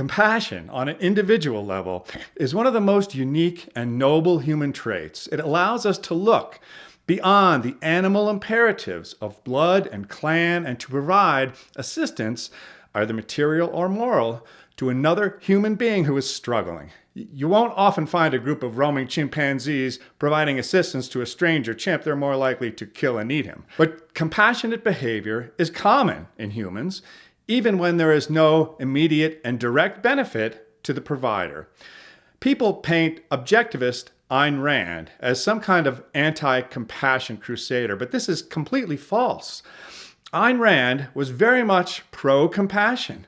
Compassion on an individual level is one of the most unique and noble human traits. It allows us to look beyond the animal imperatives of blood and clan and to provide assistance, either material or moral, to another human being who is struggling. You won't often find a group of roaming chimpanzees providing assistance to a stranger chimp. They're more likely to kill and eat him. But compassionate behavior is common in humans, even when there is no immediate and direct benefit to the provider. People paint objectivist Ayn Rand as some kind of anti-compassion crusader, but this is completely false. Ayn Rand was very much pro-compassion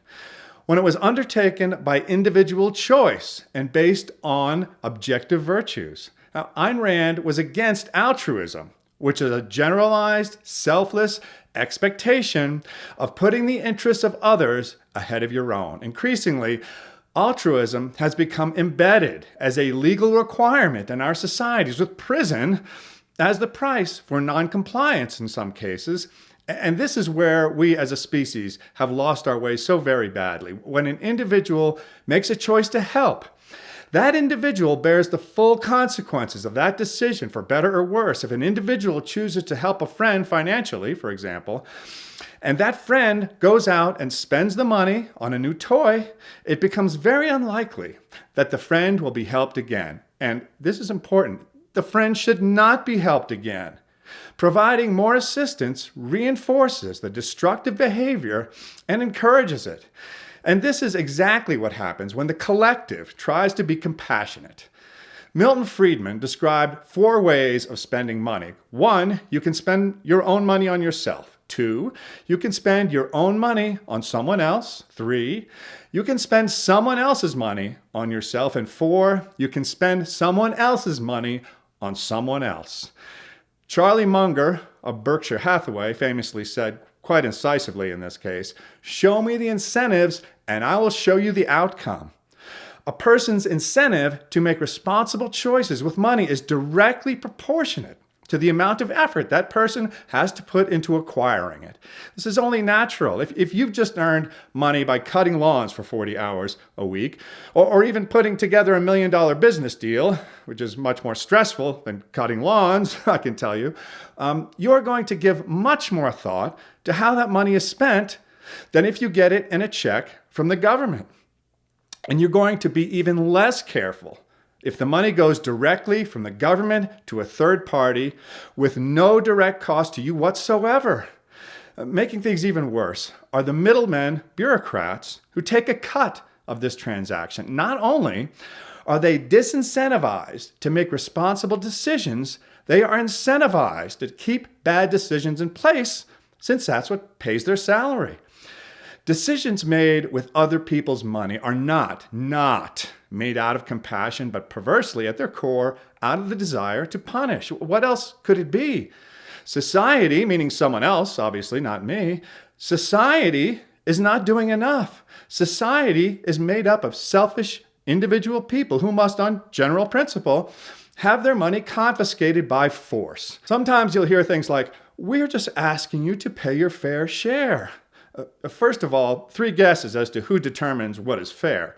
when it was undertaken by individual choice and based on objective virtues. Now, Ayn Rand was against altruism, which is a generalized, selfless expectation of putting the interests of others ahead of your own. Increasingly, altruism has become embedded as a legal requirement in our societies, with prison as the price for noncompliance in some cases. And this is where we as a species have lost our way so very badly. When an individual makes a choice to help, that individual bears the full consequences of that decision, for better or worse. If an individual chooses to help a friend financially, for example, and that friend goes out and spends the money on a new toy, it becomes very unlikely that the friend will be helped again. And this is important. The friend should not be helped again. Providing more assistance reinforces the destructive behavior and encourages it. And this is exactly what happens when the collective tries to be compassionate. Milton Friedman described 4 ways of spending money. 1, you can spend your own money on yourself. 2, you can spend your own money on someone else. 3, you can spend someone else's money on yourself. And 4, you can spend someone else's money on someone else. Charlie Munger of Berkshire Hathaway famously said, quite incisively in this case, "Show me the incentives and I will show you the outcome." A person's incentive to make responsible choices with money is directly proportionate to the amount of effort that person has to put into acquiring it. This is only natural. If you've just earned money by cutting lawns for 40 hours a week, or even putting together $1 million business deal, which is much more stressful than cutting lawns, I can tell you, you're going to give much more thought to how that money is spent than if you get it in a check from the government. And you're going to be even less careful if the money goes directly from the government to a third party with no direct cost to you whatsoever. Making things even worse are the middlemen, bureaucrats, who take a cut of this transaction. Not only are they disincentivized to make responsible decisions, they are incentivized to keep bad decisions in place, since that's what pays their salary. Decisions made with other people's money are not made out of compassion, but perversely at their core, out of the desire to punish. What else could it be? Society, meaning someone else, obviously not me, society is not doing enough. Society is made up of selfish individual people who must, on general principle, have their money confiscated by force. Sometimes you'll hear things like, "We're just asking you to pay your fair share." First of all, 3 guesses as to who determines what is fair.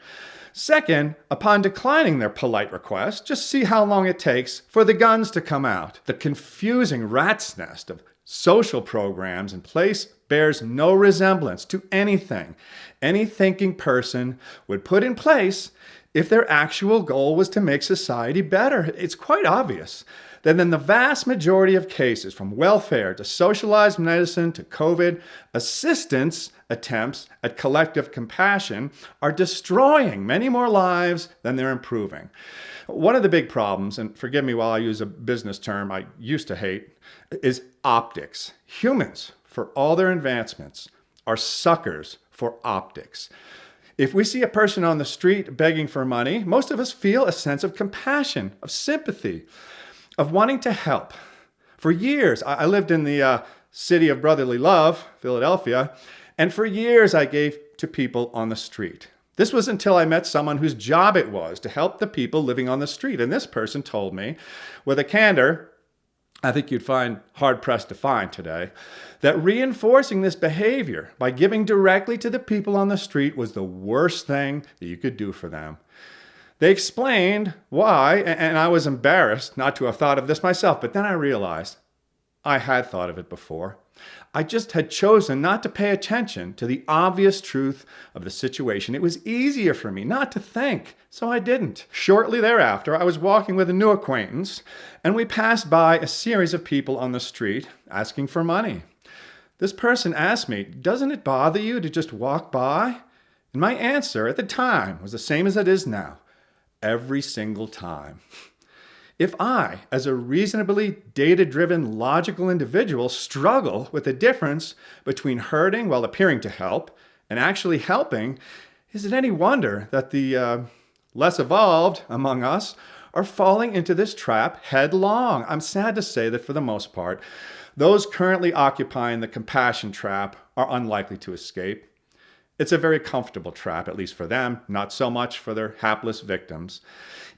Second, upon declining their polite request, just see how long it takes for the guns to come out. The confusing rat's nest of social programs in place bears no resemblance to anything any thinking person would put in place if their actual goal was to make society better. It's quite obvious that in the vast majority of cases, from welfare to socialized medicine to COVID, assistance attempts at collective compassion are destroying many more lives than they're improving. One of the big problems, and forgive me while I use a business term I used to hate, is optics. Humans, for all their advancements, are suckers for optics. If we see a person on the street begging for money, most of us feel a sense of compassion, of sympathy, of wanting to help. For years, I lived in the city of brotherly love, Philadelphia, and for years I gave to people on the street. This was until I met someone whose job it was to help the people living on the street. And this person told me, with a candor I think you'd find hard-pressed to find today, that reinforcing this behavior by giving directly to the people on the street was the worst thing that you could do for them. They explained why, and I was embarrassed not to have thought of this myself, but then I realized I had thought of it before. I just had chosen not to pay attention to the obvious truth of the situation. It was easier for me not to think, so I didn't. Shortly thereafter, I was walking with a new acquaintance, and we passed by a series of people on the street asking for money. This person asked me, "Doesn't it bother you to just walk by?" And my answer at the time was the same as it is now. Every single time. If I, as a reasonably data-driven, logical individual, struggle with the difference between hurting while appearing to help and actually helping, is it any wonder that the less evolved among us are falling into this trap headlong? I'm sad to say that for the most part, those currently occupying the compassion trap are unlikely to escape. It's a very comfortable trap, at least for them, not so much for their hapless victims.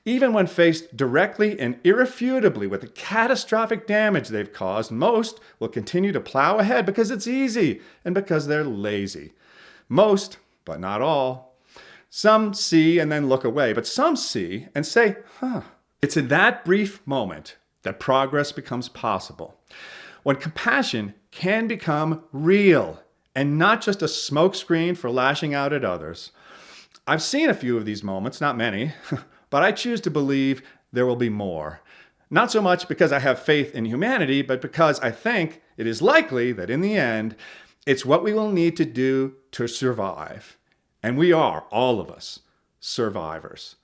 Even when faced directly and irrefutably with the catastrophic damage they've caused, most will continue to plow ahead because it's easy and because they're lazy. Most, but not all. Some see and then look away, but some see and say, It's in that brief moment that progress becomes possible. When compassion can become real and not just a smokescreen for lashing out at others. I've seen a few of these moments, not many, but I choose to believe there will be more. Not so much because I have faith in humanity, but because I think it is likely that in the end, it's what we will need to do to survive. And we are, all of us, survivors.